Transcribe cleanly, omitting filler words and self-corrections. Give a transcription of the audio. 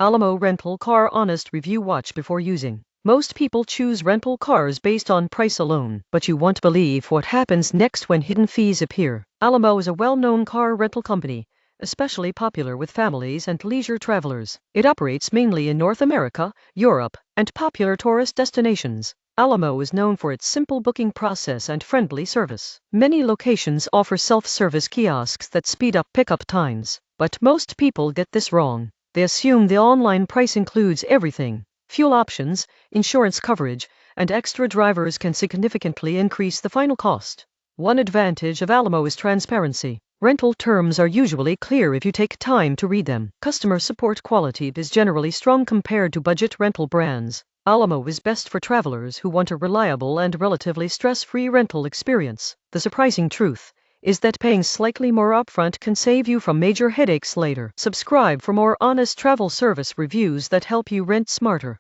Alamo Rental Car Honest Review. Watch before using. Most people choose rental cars based on price alone, but you won't believe what happens next when hidden fees appear. Alamo is a well-known car rental company, especially popular with families and leisure travelers. It operates mainly in North America, Europe, and popular tourist destinations. Alamo is known for its simple booking process and friendly service. Many locations offer self-service kiosks that speed up pickup times, but most people get this wrong. They assume the online price includes everything. Fuel options, insurance coverage, and extra drivers can significantly increase the final cost. One advantage of Alamo is transparency. Rental terms are usually clear if you take time to read them. Customer support quality is generally strong compared to budget rental brands. Alamo is best for travelers who want a reliable and relatively stress-free rental experience. The surprising truth is that paying slightly more upfront can save you from major headaches later. Subscribe for more honest travel service reviews that help you rent smarter.